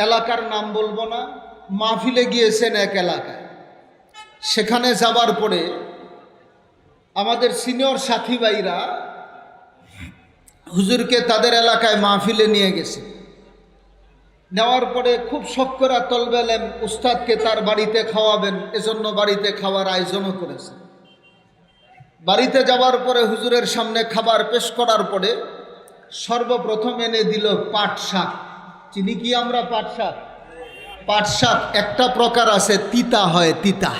এলাকার নাম বলবো না, মাহফিলে গিয়েছেন এক এলাকায়। সেখানে যাবার পরে আমাদের সিনিয়র সাথী ভাইরা হুজুরকে তাদের এলাকায় মাহফিলে নিয়ে গেছে। নেওয়ার পরে খুব শখ করে তলবেলেন উস্তাদকে তার বাড়িতে খাওয়াবেন, এজন্য বাড়িতে খাওয়ার আয়োজনও করেছে। বাড়িতে যাওয়ার পরে হুজুরের সামনে খাবার পেশ করার পরে সর্বপ্রথম এনে দিল পাট শাক। চিনি কি আমরা পাট শাক? পাট শাক একটা প্রকার আছে, তিতা হয়, তিতা।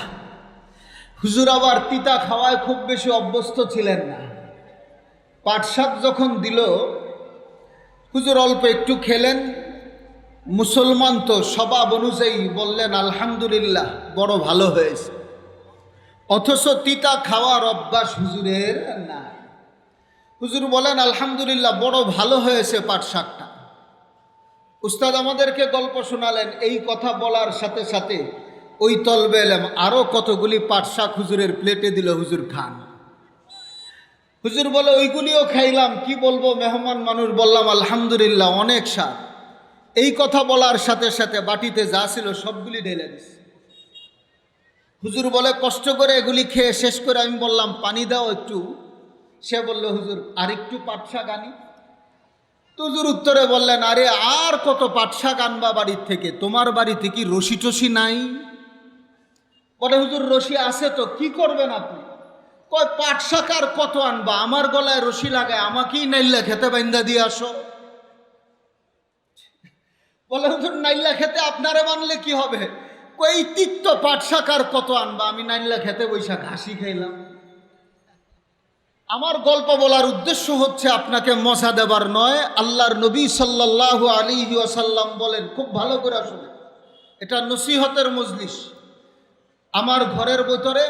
হুজুর আবার তিতা খাওয়ায় খুব বেশি অভ্যস্ত ছিলেন না। পাট শাক যখন দিল, হুজুর অল্প একটু খেলেন। মুসলমান তো স্বভাব অনুযায়ী বললেন আলহামদুলিল্লাহ, বড় ভালো হয়েছে। অথচ তিতা খাওয়ার অভ্যাস হুজুরের না। হুজুর বলেন আলহামদুলিল্লাহ, বড় ভালো হয়েছে পাট শাকটা। উস্তাদ আমাদেরকে গল্প শোনালেন। এই কথা বলার সাথে সাথে ওই তলবে এলাম আরো কতগুলি পাট শাক হুজুরের প্লেটে দিল, হুজুর খান। হুজুর বলে ওইগুলিও খাইলাম, কি বলবো মেহমান মানুষ, বললাম আলহামদুলিল্লাহ অনেক শাক। এই কথা বলার সাথে সাথে বাটিতে যা ছিল সবগুলি ঢেলে দিচ্ছে। হুজুর বলে কষ্ট করে এগুলি খেয়ে শেষ করে আমি বললাম পানি দাও একটু। সে বলল হুজুর আর একটু পাট শাক আনি। তো হুজুর উত্তরে বললেন, আরে আর কত পাট শাক আনবা বাড়ির থেকে, তোমার বাড়িতে কি রশি টসি নাই? বলে হুজুর রশি আছে তো, কি করবেন আপনি? কয় পাট শাক আর কত আনবা, আমার গলায় রশি লাগায় আমাকেই নাইল্লা খেতে বাইন্দা দিয়ে আসো। বলে হুজুর নাইল্লা খেতে আপনারে মানলে কি হবে? কই তিক্ত পাট শাক আর কত আনবা, আমি নাইল্লা খেতে বৈশা ঘাসি খাইলাম। আমার গল্প বলার উদ্দেশ্য হচ্ছে আপনাকে মজা দেবার নয়। আল্লাহর নবী সাল্লাল্লাহু আলাইহি ওয়াসাল্লাম বলেন, খুব ভালো করে শুনে, এটা নসিহতের মজলিস। আমার ঘরের ভিতরে,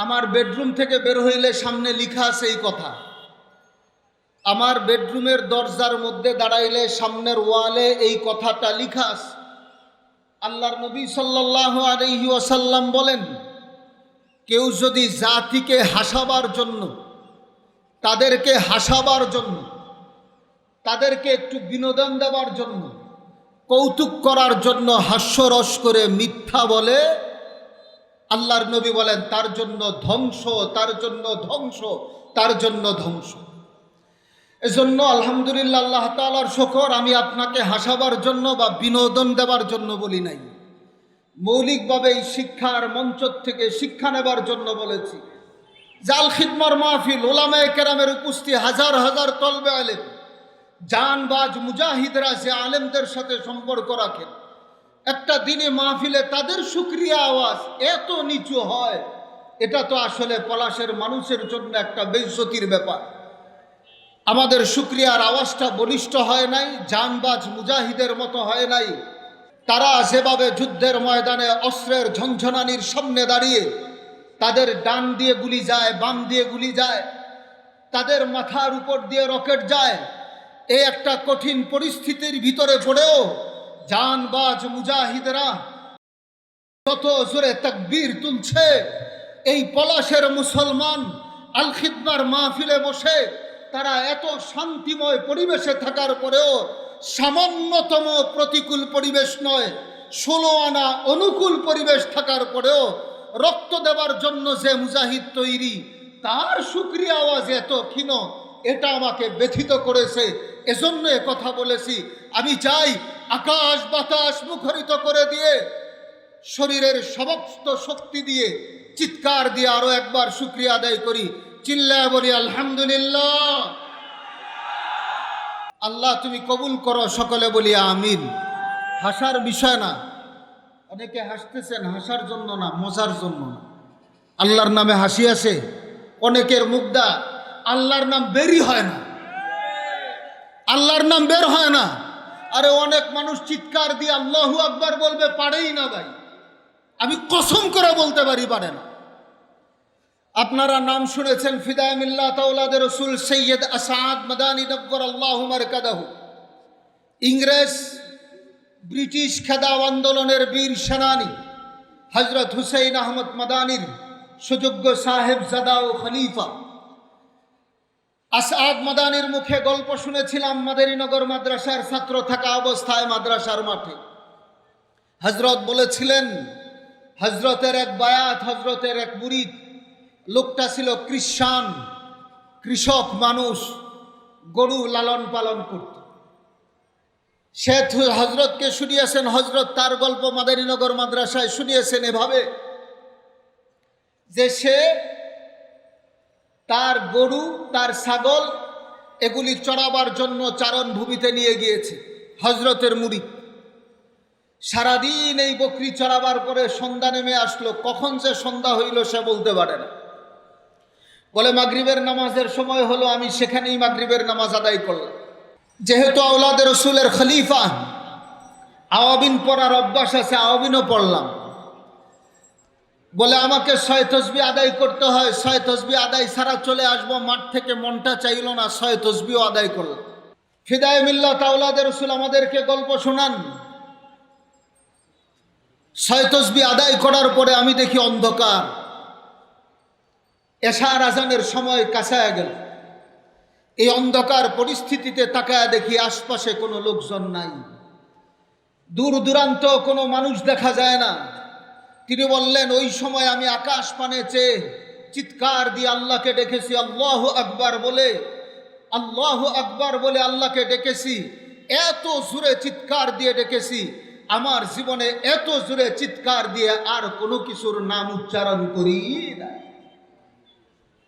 আমার বেডরুম থেকে বের হইলে সামনে লেখা আছে এই কথা। আমার বেডরুমের দরজার মধ্যে দাঁড়াইলে সামনের ওয়ালে এই কথাটা লেখা আছে। আল্লাহর নবী সাল্লাল্লাহু আলাইহি ওয়াসাল্লাম বলেন, কেউ যদি জাতিকে হাসাবার জন্য, তাদেরকে হাসাবার জন্য, তাদেরকে একটু বিনোদন দেওয়ার জন্য, কৌতুক করার জন্য হাস্যরস করে মিথ্যা বলে, আল্লাহর নবী বলেন তার জন্য ধ্বংস, তার জন্য ধ্বংস, তার জন্য ধ্বংস। এজন্য আলহামদুলিল্লাহ, আল্লাহ তাআলার শুকর, আমি আপনাকে হাসাবার জন্য বা বিনোদন দেওয়ার জন্য বলি নাই। মৌলিকভাবে এই শিক্ষার মঞ্চ থেকে শিক্ষা নেবার জন্য বলেছি। জাল খিদমার মাহফিল, ওলামায়ে কেরামের উপস্থিত হাজার হাজার তলবে আলেম, জানবাজ মুজাহিদরা যে আলেমদের সাথে সম্পর্ক রাখেন, একটা দিনে মাহফিলে তাদের শুকরিয়া আওয়াজ এত নিচু হয়, এটা তো আসলে পলাশের মানুষের জন্য একটা বেইজ্জতির ব্যাপার। আমাদের শুকরিয়ার আওয়াজটা বলিষ্ঠ হয় নাই, জানবাজ মুজাহিদের মতো হয় নাই। তারা যেভাবে যুদ্ধের ময়দানে অস্ত্রের ঝনঝনানির সামনে দাঁড়িয়ে, তাদের ডান দিয়ে গুলি যায়, বাম দিয়ে গুলি যায়, তাদের মাথার উপর দিয়ে রকেট যায়, এই একটা কঠিন পরিস্থিতির ভিতরে পড়েও জানবাজ মুজাহিদরা যত জোরে তাকবীর তুলছে, এই পলাশের মুসলমান আল খিদমার মাহফিলে বসে তারা এত শান্তিময় পরিবেশে থাকার পরেও, সামান্যতম প্রতিকূল পরিবেশ নয়, 16 আনা অনুকূল পরিবেশ থাকার পরেও রক্ত দেওয়ার জন্য যে মুজাহিদ তৈরি, তার শুকরিয়া আওয়াজ এত ক্ষীণ, এটা আমাকে ব্যথিত করেছে। এজন্য কথা বলেছি, আমি চাই আকাশ বাতাস মুখরিত করে দিয়ে, শরীরের সমস্ত শক্তি দিয়ে, চিৎকার দিয়ে আরো একবার শুকরিয়া আদায় করি, চিল্লায় বলি আলহামদুলিল্লাহ। আল্লাহ তুমি কবুল করো, সকলে বলি আমিন। হাসার বিষয় না, অনেকে হাসতেছেন হাসার জন্য না, মজার জন্য না। আল্লাহর নামে হাসি আসে, অনেকের মুগ্ধা, আল্লাহর নাম বেরই হয় না, আল্লাহর নাম বের হয় না। আরে অনেক মানুষ চিৎকার দিয়ে আল্লাহু আকবার বলবে, পারেই না ভাই, আমি কসম করে বলতে পারি পারে না। আপনারা নাম শুনেছেন ফিদায়ে মিল্লাত আওলাদে রাসূল সৈয়দ আসাদ মাদানী নব্বরাল্লাহু মারকাদাহু। ইংরেজ ব্রিটিশ খেদাও আন্দোলনের বীর সেনানী হযরত হুসাইন আহমদ মাদানীর সুযোগ্য সাহেবজাদা ও খলিফা আসাদ মাদানীর মুখে গল্প শুনেছিলাম। মাদারীনগর মাদ্রাসার ছাত্র থাকা অবস্থায় মাদ্রাসার মাঠে হযরত বলেছিলেন, হযরতের এক বায়াত, হযরতের এক মুরিদ, লোকটা ছিল খ্রিস্টান, কৃষক মানুষ, গরু লালন পালন করত। সে হযরতকে শুনিয়েছেন, হযরত তার গল্প মাদারীনগর মাদ্রাসায় শুনিয়েছেন এভাবে যে সে তার গরু, তার ছাগল এগুলি চড়াবার জন্য চারণভূমিতে নিয়ে গিয়েছে হযরতের মুরিদ। সারাদিন এই বকরি চড়াবার পরে সন্ধ্যা নেমে আসলো। কখন যে সন্ধ্যা হইল সে বলতে পারে না। বলে মাগরিবের নামাজের সময় হলো, আমি সেখানেই মাগরিবের নামাজ আদায় করলাম। যেহেতু আওলাদে রসুলের খলিফা, আওয়াবিন পড়ার অভ্যাস আছে, আওয়াবিনও পড়লাম। বলে আমাকে 6 তসবিহ আদায় করতে হয়, 6 তসবিহ আদায় ছাড়া চলে আসবো মাঠ থেকে। মনটা চাইল না, 6 তসবিহ আদায় করলাম। ফিদায়ে মিল্লাত আওলাদে রসুল আমাদেরকে গল্প শোনান, 6 তসবিহ আদায় করার পরে আমি দেখি অন্ধকার। এশার আজানের সময় কাছায় গেল। এই অন্ধকার পরিস্থিতিতে তাকায় দেখি আশপাশে কোনো লোকজন নাই, দূর দূরান্ত কোনো মানুষ দেখা যায় না। তিনি বললেন, ওই সময় আমি আকাশ পানে চেয়ে চিৎকার দিয়ে আল্লাহকে ডেকেছি, আল্লাহু আকবার বলে, আল্লাহু আকবার বলে আল্লাহকে ডেকেছি। এত জোরে চিৎকার দিয়ে ডেকেছি, আমার জীবনে এত জোরে চিৎকার দিয়ে আর কোনো কিছুর নাম উচ্চারণ করি না।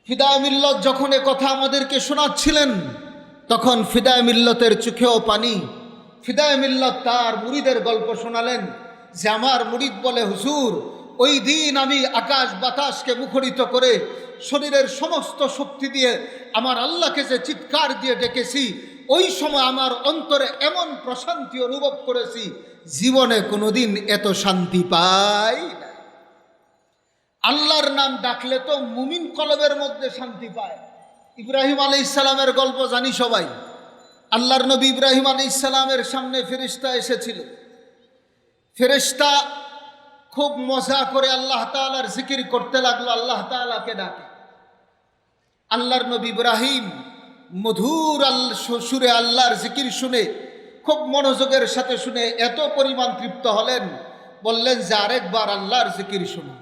ফিদায়ে মিল্লত যখন এ কথা আমাদেরকে শোনাচ্ছিলেন, তখন ফিদায়ে মিল্লতের চোখেও পানি। ফিদায়ে মিল্লত তার মুরিদের গল্প শোনালেন যে আমার মুরিদ বলে, হুজুর, ওই দিন আমি আকাশ বাতাসকে মুখরিত করে শরীরের সমস্ত শক্তি দিয়ে আমার আল্লাহকে যে চিৎকার দিয়ে ডেকেছি, ওই সময় আমার অন্তরে এমন প্রশান্তি অনুভব করেছি, জীবনে কোনোদিন এত শান্তি পাই না। আল্লাহর নাম ডাকলে তো মুমিন কলবের মধ্যে শান্তি পায়। ইব্রাহিম আলাইহিস সালামের গল্প জানি সবাই। আল্লাহর নবী ইব্রাহিম আলাইহিস সালামের সামনে ফেরেশতা এসেছিল। ফেরেশতা খুব মজা করে আল্লাহ তাআলার জিকির করতে লাগলো, আল্লাহ তাআলাকে ডাকে। আল্লাহর নবী ইব্রাহিম মধুর সুরে আল্লাহর জিকির শুনে, খুব মনোযোগের সাথে শুনে এত পরিমাণ তৃপ্ত হলেন, বললেন যে আরেকবার আল্লাহর জিকির শুনো।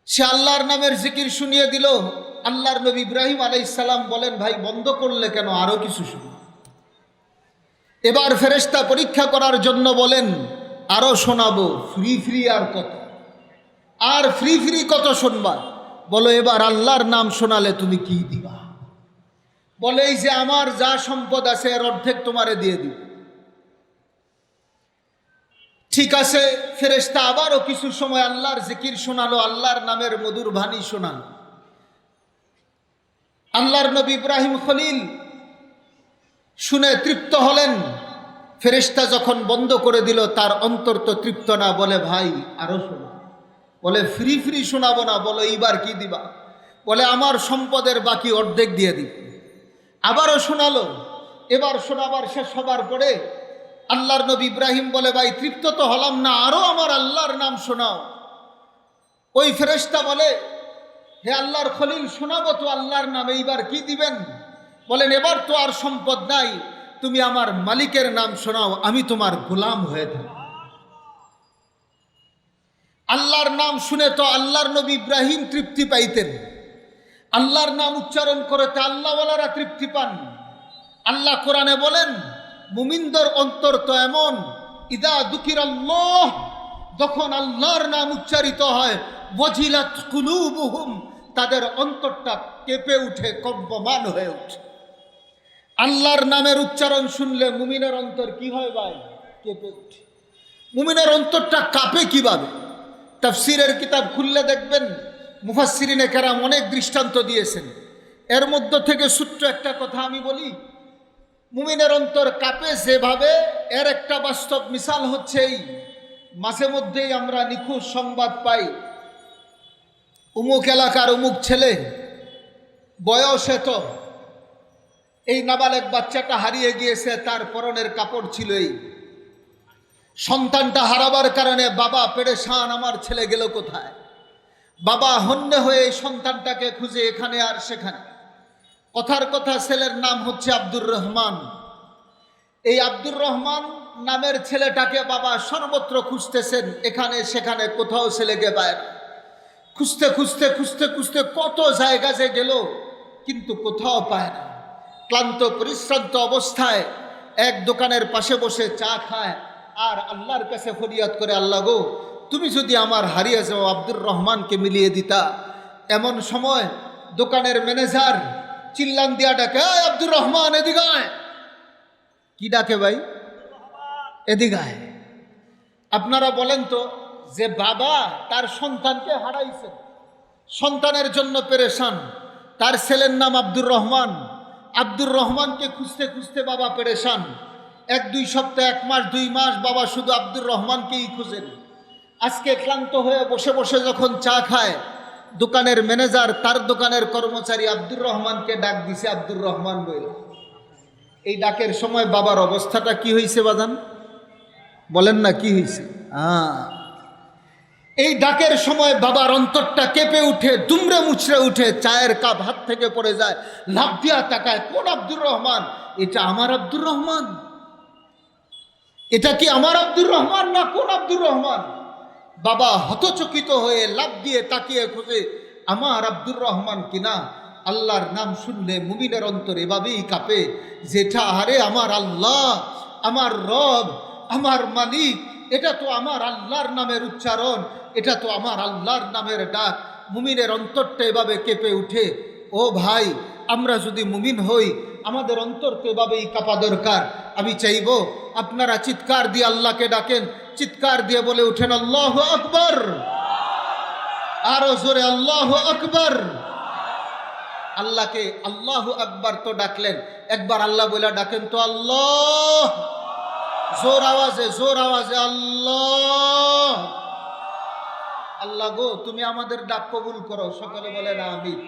সে আল্লাহর নামের জিকির শুনিয়ে দিল। আল্লাহর নবী ইব্রাহিম আলাইহিস সালাম বলেন, ভাই বন্ধ করলে কেন, আরো কিছু শুনো। এবার ফেরেশতা পরীক্ষা করার জন্য বলেন, আরো শোনাবো, ফ্রি আর কত, আর ফ্রি কত শুনবা? বলো এবার আল্লাহর নাম শোনালে তুমি কি দিবা? বলে এই যে আমার যা সম্পদ আছে এর অর্ধেক তোমারে দিয়ে দিব। ঠিক আছে, ফেরেশতা আবারও কিছু সময় আল্লাহর জিকির শোনালো, আল্লাহর নামের মধুর বাণী শোনালো। আল্লাহর নবী ইব্রাহিম খলিল শুনে তৃপ্ত হলেন। ফেরেশতা যখন বন্ধ করে দিল, তার অন্তর তো তৃপ্ত না। বলে ভাই আরো শোনা। বলে ফ্রি শোনাবো না। বলো এইবার কি দিবা? বলে আমার সম্পদের বাকি অর্ধেক দিয়ে দিব। আবারও শোনালো। এবার শোনাবার শেষ হবার পরে আল্লাহর নবী ইব্রাহিম বলে, ভাই তৃপ্ত তো হলাম না, আরো আমার আল্লাহর নাম শোনাও। ওই ফেরেশতা বলে, হে আল্লাহর খলিল, শোনাবো তো আল্লাহর নাম, এইবার কি দিবেন? বলেন এবার তো আর সম্পদ নাই, তুমি আমার মালিকের নাম শোনাও, আমি তোমার গোলাম হয়ে থাকি। আল্লাহর নাম শুনে তো আল্লাহর নবী ইব্রাহিম তৃপ্তি পাইতেন। আল্লাহর নাম উচ্চারণ করতে আল্লাহওয়ালারা তৃপ্তি পান। আল্লাহ কোরআনে বলেন, মুমিনদের অন্তর তো এমন, ইদা যুকিরাল্লাহ, যখন আল্লাহর নাম উচ্চারিত হয়, ওয়াজিলাত কুলুবুহুম, তাদের অন্তরটা কেঁপে উঠে, কম্পমান হয়ে ওঠে। আল্লাহর নামের উচ্চারণ শুনলে মুমিনের অন্তর কি হয় ভাই? কেঁপে ওঠে। মুমিনের অন্তরটা কাঁপে কিভাবে? তাফসীরের কিতাব খুললে দেখবেন মুফাসসিরিনে কেরাম অনেক দৃষ্টান্ত দিয়েছেন। এর মধ্য থেকে ছোট্ট একটা কথা আমি বলি। মুমিনের অন্তর কাঁপে যেভাবে, এর একটা বাস্তব মিসাল হচ্ছে এই, মাঝে মধ্যেই আমরা নিখোঁজ সংবাদ পাই, অমুক এলাকার অমুক ছেলে, বয়সে তো এই নাবালেগ বাচ্চাটা হারিয়ে গিয়েছে, তার পরনের কাপড় ছিল এই। সন্তানটা হারাবার কারণে বাবা পেরেশান, আমার ছেলে গেল কোথায়? বাবা হন্যে হয়ে এই সন্তানটাকে খুঁজে এখানে আর সেখানে। কথার কথা, ছেলের নাম হচ্ছে আব্দুর রহমান। এই আব্দুর রহমান নামের ছেলেটাকে বাবা সর্বত্র খুঁজতেছেন, এখানে সেখানে কোথাও ছেলেকে পায় না। খুঁজতে খুঁজতে খুঁজতে খুঁজতে কত জায়গা যে গেল, কিন্তু কোথাও পায় না। ক্লান্ত পরিশ্রান্ত অবস্থায় এক দোকানের পাশে বসে চা খায় আর আল্লাহর কাছে ফরিয়াদ করে, আল্লাহ গো, তুমি যদি আমার হারিয়ে যাওয়া আব্দুর রহমানকে মিলিয়ে দিতা। এমন সময় দোকানের ম্যানেজার চিল্লান দিয়া ডাকে, এই আব্দুর রহমান এদিকে আয়। কি ডাকে ভাই? এদিকে আয়। আপনারা বলেন তো, যে বাবা তার সন্তানকে হারাইছেন, সন্তানের জন্য পেরেশান, তার ছেলের নাম আব্দুর রহমান, আব্দুর রহমানকে খুঁজতে খুঁজতে বাবা পেরেশান। 1-2 সপ্তাহ, 1 মাস, 2 মাস বাবা শুধু আব্দুর রহমানকেই খুঁজেন। আজকে ক্লান্ত হয়ে বসে বসে যখন চা খায়, দোকানের ম্যানেজার তার দোকানের কর্মচারী আব্দুর রহমানকে ডাক দিছে, আব্দুর রহমান বইল। এই ডাকের সময় বাবার অবস্থাটা কি হয়েছে বাজান? বলেন না কি হয়েছে? এই ডাকের সময় বাবার অন্তরটা কেঁপে উঠে, দুমড়ে মুচড়ে উঠে, চায়ের কাপ হাত থেকে পড়ে যায়, লাফ দিয়া তাকায়, কোন আব্দুর রহমান? এটা আমার আব্দুর রহমান? এটা কি আমার আব্দুর রহমান না কোন আব্দুর রহমান? বাবা হতচকিত হয়ে লাফ দিয়ে তাকিয়ে খুঁজে, আমার আব্দুর রহমান কিনা। আল্লাহর নাম শুনলে মুমিনের অন্তর এভাবেই কাঁপে, যেটা আরে আমার আল্লাহ, আমার রব, আমার মালিক, এটা তো আমার আল্লাহর নামের উচ্চারণ, এটা তো আমার আল্লাহর নামের ডাক। মুমিনের অন্তরটা এভাবে কেঁপে উঠে। ও ভাই, আমরা যদি মুমিন হই, আমাদের অন্তরকে এভাবেই কাঁপা দরকার। আমি চাইব আপনারা চিৎকার দিয়ে আল্লাহকে ডাকেন, চিৎকার দিয়ে বলে উঠেন আল্লাহু আকবার, আরো জোরে আল্লাহু আকবার। আল্লাহকে আল্লাহু আকবার তো ডাকলেন, একবার আল্লাহ বলে ডাকেন তো আল্লাহ, জোর আওয়াজে আল্লাহ। আল্লাহ গো, তুমি আমাদের ডাক কবুল করো। সকলে বলেন আমিন।